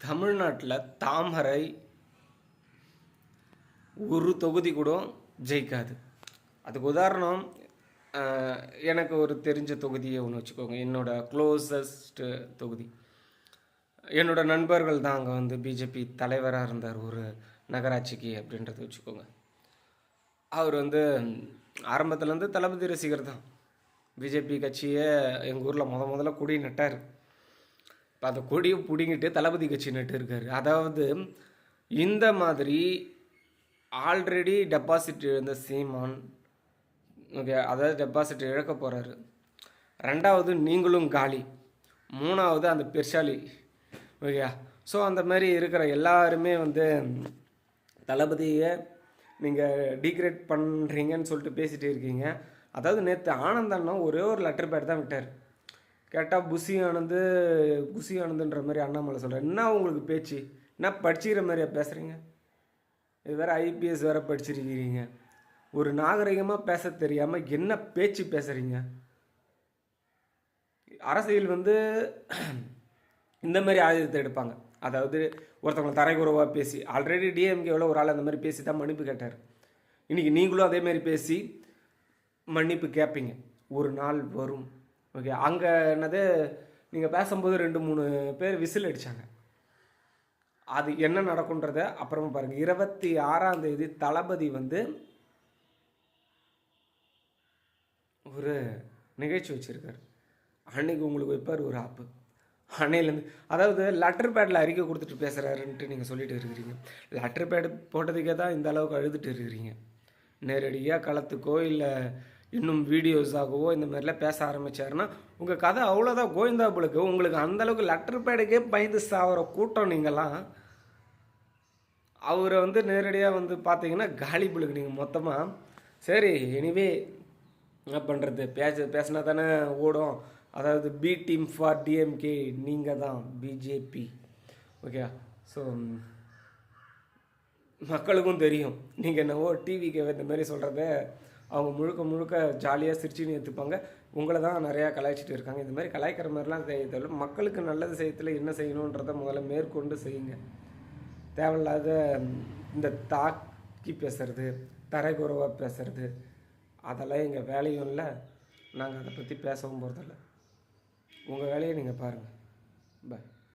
தமிழ்நாட்டில் தாமரை ஒரு தொகுதி கூட ஜெயிக்காது. அதுக்கு உதாரணம் எனக்கு ஒரு தெரிஞ்ச தொகுதியை ஒன்று வச்சுக்கோங்க. என்னோடய க்ளோசஸ்ட்டு தொகுதி. என்னோட நண்பர்கள் தான் அங்கே வந்து பிஜேபி தலைவராக இருந்தார் ஒரு நகராட்சிக்கு அப்படின்றத வச்சுக்கோங்க. அவர் வந்து ஆரம்பத்துலேருந்து தளபதி ரசிகர் தான். பிஜேபி கட்சியை எங்கள் ஊரில் முதல்ல கொடி நட்டார். இப்போ அந்த கொடியை பிடிங்கிட்டு தளபதி கட்சி நட்டு இருக்கார். அதாவது இந்த மாதிரி ஆல்ரெடி டெபாசிட் இழந்த சீமான், ஓகே, அதாவது டெபாசிட் இழக்க போகிறாரு. ரெண்டாவது நீங்களும் காலி. மூணாவது அந்த பெர்ஷாலி, ஓகே. ஸோ அந்த மாதிரி இருக்கிற எல்லாருமே வந்து தளபதியை நீங்கள் டீக்ரேட் பண்ணுறீங்கன்னு சொல்லிட்டு பேசிகிட்டே இருக்கீங்க. அதாவது நேற்று ஆனந்த் அண்ணா ஒரே ஒரு லெட்டர் பேட் தான் விட்டார். கேட்டால் குஷி ஆனந்துன்ற மாதிரி அண்ணாமலை சொல்கிறார். என்ன உங்களுக்கு பேச்சு? என்ன படிச்சுக்கிற மாதிரியா பேசுகிறீங்க? இது வேறு ஐபிஎஸ் வேறு படிச்சிருக்கிறீங்க. ஒரு நாகரிகமாக பேச தெரியாமல் என்ன பேச்சு பேசுகிறீங்க? அரசியல் வந்து இந்த மாதிரி ஆயுதத்தை எடுப்பாங்க. அதாவது ஒருத்தவங்களை தரைக்குறவாக பேசி, ஆல்ரெடி டிஎம்கேவில் ஒரு ஆள் அந்த மாதிரி பேசி தான் மன்னிப்பு கேட்டார். இன்றைக்கி நீங்களும் அதேமாரி பேசி மன்னிப்பு கேட்பீங்க. ஒரு நாள் வரும், ஓகே. அங்கே என்னது, நீங்கள் பேசும்போது 2-3 பேர் விசில் அடித்தாங்க. அது என்ன நடக்குன்றத அப்புறமா பாருங்கள். 26ஆம் தேதி தளபதி வந்து ஒரு நிகழ்ச்சி வச்சுருக்கார். அன்னைக்கு உங்களுக்கு வைப்பார் ஒரு ஆப்பு. அன்னையிலேருந்து, அதாவது லெட்டர் பேடில் அறிக்கை கொடுத்துட்டு பேசுகிறாருன்ட்டு நீங்கள் சொல்லிட்டு இருக்கிறீங்க. லெட்டர் பேடு போட்டதுக்கே தான் இந்த அளவுக்கு அழுதுட்டு இருக்கிறீங்க. நேரடியாக களத்துக்கோ இல்லை இன்னும் வீடியோஸாகவோ இந்த மாதிரிலாம் பேச ஆரம்பித்தாருன்னா உங்கள் கதை அவ்வளோதான் கோவிந்தாபுளுக்கு. உங்களுக்கு அந்தளவுக்கு லெட்டர் பேடுக்கே பயந்து சாகிற கூட்டம் நீங்கள்லாம். அவரை வந்து நேரடியாக வந்து பார்த்தீங்கன்னா காலிபுளுக்கு நீங்கள் மொத்தமாக. சரி, எனிவே என்ன பண்ணுறது, பேசினா தானே ஓடும். அதாவது பி டீம் ஃபார் டிஎம்கே, நீங்கள் தான் பிஜேபி, ஓகே. ஸோ மக்களுக்கும் தெரியும் நீங்கள் என்னவோ டிவிக்கு இந்த மாதிரி சொல்கிறத அவங்க முழுக்க ஜாலியாக சிரிச்சுன்னு ஏற்றுப்பாங்க. உங்களை தான் நிறையா கலாய்ச்சிட்டு இருக்காங்க. இந்த மாதிரி கலாய்க்கிற மாதிரிலாம் செய்யறதில்ல. மக்களுக்கு நல்லது செய்யறதுல என்ன செய்யணுன்றதை முதல்ல மேற்கொண்டு செய்யுங்க. தேவையில்லாத இந்த தாக்கி பேசுறது, தரைக்குறவாக பேசுறது, அதெல்லாம் எங்கள் வேலையும் இல்லை. நாங்கள் அதை பற்றி பேசவும் போகிறதில்ல. உங்கள் வேலையை நீங்கள் பாருங்கள். பாய்.